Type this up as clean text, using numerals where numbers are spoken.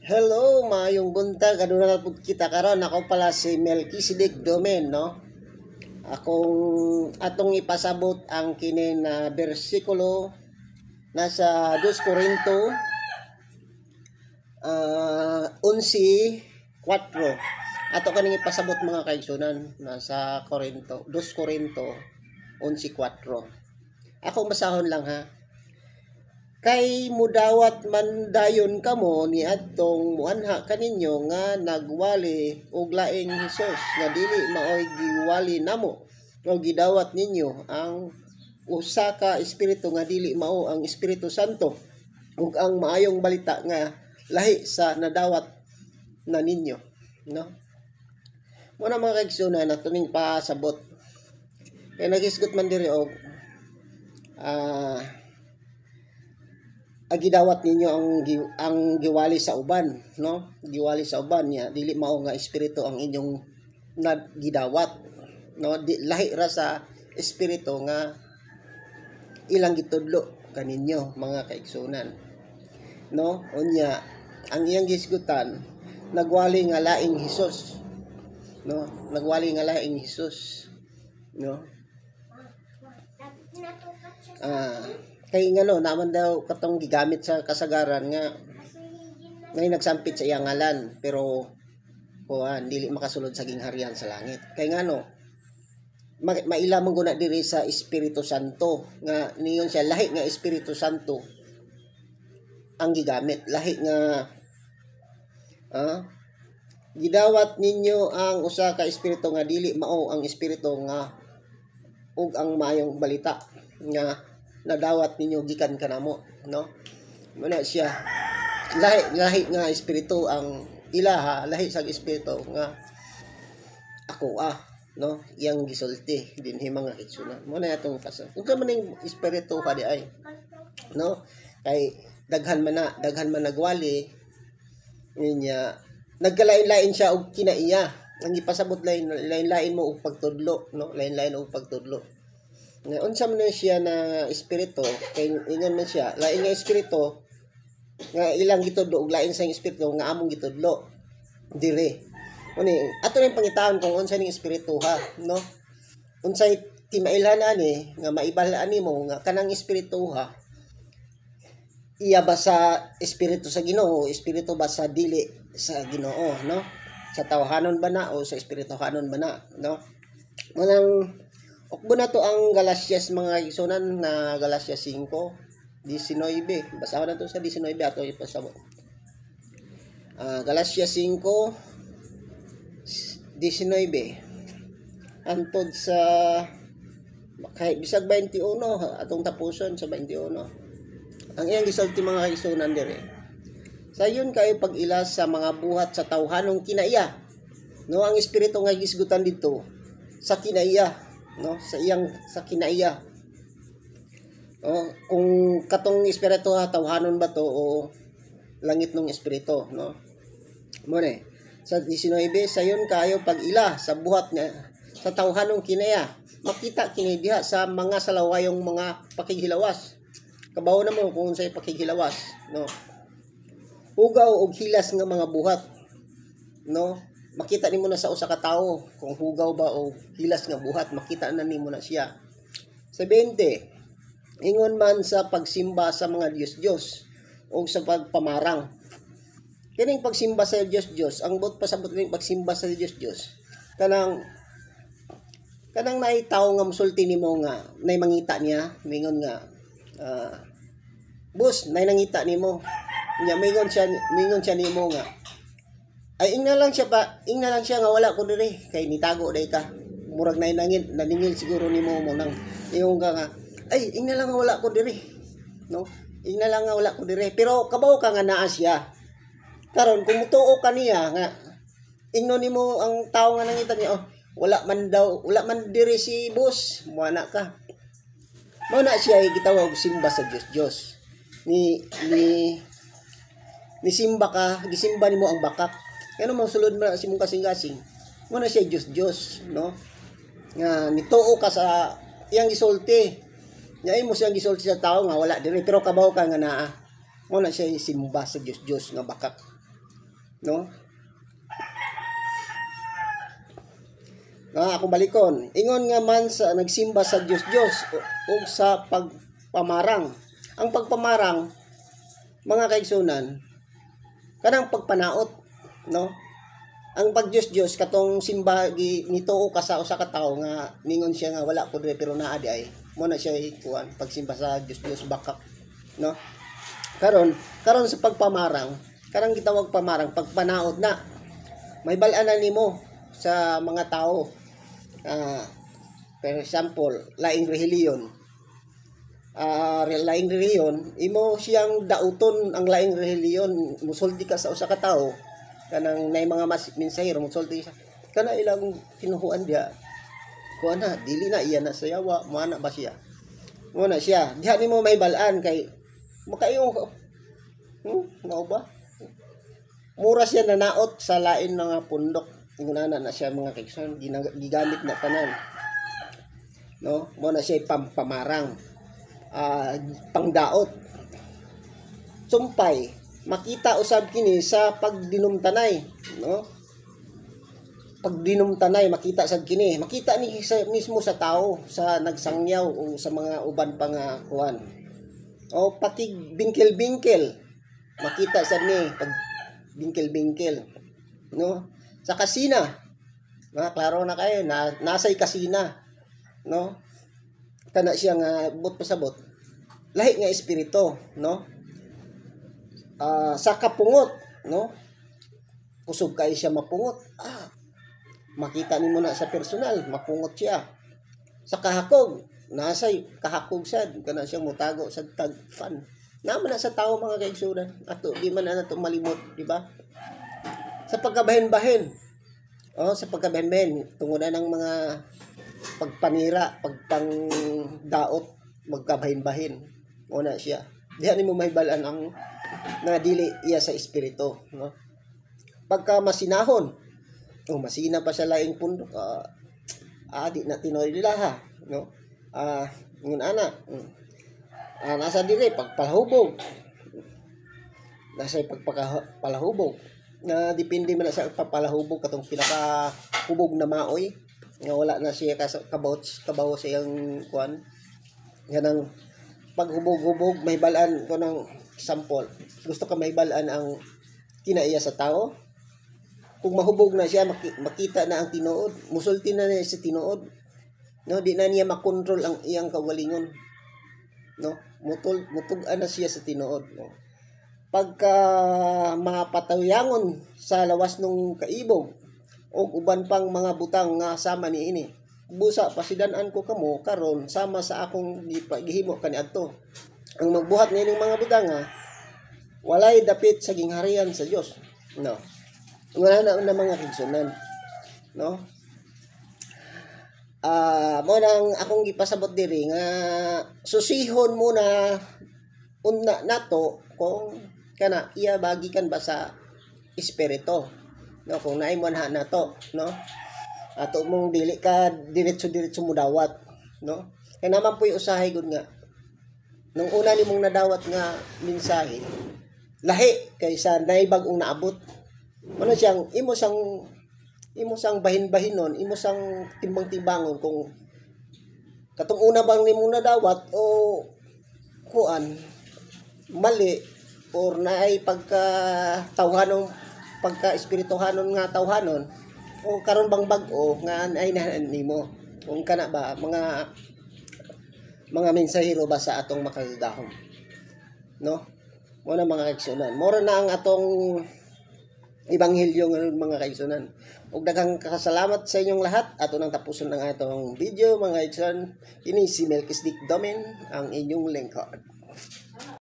Hello, maayong buntag. Aduna na pud kita karon. Ako pala si Melchizedek Domen, no? Atong ipasabot ang kini na bersikulo nasa 2 Corinto 11:4. Ato kaning ipasabot mga kaigsunan nasa Corinto, 2 Corinto 11:4. Akong basahon lang ha. Kay mudawat man dayon kamo ni adtong muanha kaninyo nga nagwali og laing Hesus nga dili maoy giwali namo o gidawat ninyo ang usa ka espiritu nga dili mao ang Espiritu Santo ug ang maayong balita nga lahi sa nadawat na ninyo, no? Muna mga kaigsunan nato ning pasabot kay nagisgot man diri og gidawat ninyo ang giwali sa uban, no? Giwali sa uban niya dili mao nga espiritu ang inyong gidawat, no? Lahi ra sa espiritu nga ilang gitudlo kaninyo mga kaigsunan, no? Unya ang iyang gisgutan nagwali nga laing Hesus, no? Nagwali nga laing Hesus, no? Kay ngano naman daw katong gigamit sa kasagaran nga ngay nagsampit sa iyang ngalan pero dili makasulod sa gingharian sa langit. Kay ngano maila man guna diri sa Espiritu Santo nga niyon siya lahi nga Espiritu Santo ang gigamit, lahi nga gidawat ninyo ang usa ka espiritu nga dili mao ang espiritu nga ug ang maayong balita nga nadawat ninyo gikan kanamo, no? Muna siya lahi nga espiritu ang ilaha, lahi sa espiritu nga ako no? Yang gisulti dinhi mga kaigsunan. Muna atong pasal. Unsa man ning espiritu ka di ay, no? Kay daghan man nagwali niya nagkalain-lain siya og kinaiya. Ang ipasabot lain-lain mo og pagtudlo, no? Lain-lain og pagtudlo. Nga unsa man siya na espiritu kay ingon man siya lain nga espiritu nga ilang gitudlo ug lain sa espiritu nga among gitudlo dire. Uni ato ning pangitaon kung unsa ning espiritu ha, no? Unsay timailhan ani nga maibalaan nimo nga kanang espiritu ha iya ba sa espiritu sa Ginoo, espiritu ba sa dili sa Ginoo, no? Sa tawhanon ba na o sa espirituhanon ba na, no? Manang ukbo na to ang Galasias mga kaigsunan na Galasias 5:19. Basahon na to sa 19 ato ipasabot. Galasias 5:19 antod sa kay bisag 21 atong tapuson sa 21. Ang iyang gisulti mga kaigsunan dire. Sayon kayo pag-ila sa mga buhat sa tawhanong kinaiya. No, ang espiritu nga gisgutan dito sa kinaiya, no, sa kinaiya. Kung katong espiritu tawhanon ba to o langit ng espiritu, no? Muna sa 19 sayon kayo pag-ila sa buhat nga sa tawhanong kinaiya. Makita kini diha sa mga salawayong mga pakighilawas. Kabaw na mo kung unsay pakighilawas, no? Hugaw og hilas nga mga buhat, no? Makita nimo na sa usa ka tawo kung hugaw ba o hilas nga buhat, makita na nimo na siya. Sa 20, ingon man sa pagsimba sa mga Diyos o sa pagpamarang. Kining pagsimba sa Diyos, ang bot pasabot ning pagsimba sa Diyos. Kanang naitaw nga musulti nimo nga nay mangita niya, mingon nga boss, nay nangita nimo. Nya mingon siya nimo nga ay ingna lang siya nga wala ko diri kay nitago day ka. Murag naningil siguro nimo mo nang yung nga ay ingna lang nga wala ko diri, no? Ingna lang nga wala ko diri pero kabaw ka nga naa siya. Karon kung mutuo ka niya nga ingno nimo ang tawo nga nangita niya wala man diri si boss, muana ka. Mao na siya gitawag simba sa Diyos. Ni simba ka, gisimba nimo ang bakak. Kano mo sulod mo si mong kasing-kasing. Mo na siya Diyos, no? Nga nituo ka sa iyang gisulti. Nya imo siyang gisulti sa tao nga wala diri pero kabaw ka nga naa. Mo na siya simba sa Diyos nga bakak. no? Akong balikon, ingon nga man sa nagsimba sa Dios o sa pagpamarang. Ang pagpamarang, mga kaigsunan, kanang pagpanaot, no? Ang pag Dios katong simba nito ka sa usa ka tawo nga ningon siya nga wala ko dire pero naa di ay mo na siya kuan pagsimba sa Dios bakak, no? Karon sa pagpamarang, karang gitawag pamarang pagpanaot na may bal-anan nimo sa mga tao. For example, laing relihiyon. Laing relihiyon, imo siyang dauton ang laing relihiyon, musulti ka sa usa ka tawo, kanang nay mga mensahero musulti siya. Kana ilang kinuhuan dia. Kuan na, dili na iya na sayawa, mo na ba siya? Mo na siya. Diha nimo may bal-an kay makayo. Mao ba? Mura siya nanaot sa lain nga pundok. Ingunana na siya mga kaigsoon, gigamit na tanan. No? Mo na siya pamarang. Pangdaot. Sumpay, makita usab kini sa pagdinumtanay, no? Pagdinumtanay makita sad kini. Makita ni mismo sa tao, sa nagsangyaw o sa mga uban pa nga kuan. O pati bingkel-bingkel. Makita sad ni pag bingkel-bingkel, no? Sa kasina, klaro na kayo, nasa'y kasina, no? Kana siya nga, bot pasabot, lahi nga espiritu, no? Sa kapungot, no? Kusog kayo siya mapungot, makita nimo na sa personal, mapungot siya. Sa kahakog, nasa'y kahakog sad, kana siya mutago sa tagfan. Naman na sa tao mga kaigsunan, ato, di man na nato malimot, di ba? Sa pagkabahin-bahin. Sa pagkabahin-bahin, tungunan ng mga pagpanira, pagpangdaot, magkabahin-bahin. Una siya. Diyan mo mahibalan ang nadili iya sa espiritu, no? Pagka masinahon, masina pa sa laing pundok, di na tinoy nila ha, no? Ngun ana, nasa dire pagpalahubog. Nasa pagpalahubog. Na depende man sa papalahubog katong pinakahubog na maoy nga wala na siya kabaw sa iyang kuan ganang paghubog-hubog may balaan ko ng sample gusto ka may balaan ang kinaiya sa tao kung mahubog na siya makita na ang tinuod musulti na niya sa tinuod no di na niya makontrol ang iyang kagalingon no mutug-an na siya sa tinuod no pagka mapatayangon sa lawas ng kaibog o uban pang mga butang nga sama ni ini busa pasidan-an ko kamo karon sama sa akong gihimo kaniadto ang magbuhat nining mga butang walay dapit sa gingharian sa Dios no wala na mga kaigsunan no mo nang akong gipasabot diri nga susihon muna unna nato kung kana iya bagikan ba sa espiritu no kung naay mo na to no ato mong dili ka diretso mo dawat no kay naman puy usahay gud nga nung una nimong nadawat nga mensahe lahi kaysa naibag-ong naabot ano siyang imo sang bahin-bahinon imo sang timbang-timbangon kung katong una bang nimong nadawat o kuan mali or naay pagka-tawhanon pagka-espirituhanon nga tawhanon o karon bang bag-o nga ay nimo kung kana ba mga mensahero ba sa atong makagahom no mo na mga kaigsunan mora na ang atong ebanghelyo ng mga kaigsunan ug daghang kasalamat sa inyong lahat ato nang tapuson ang atong video mga kaigsunan ini si Melchizedek Domen ang inyong lingkod.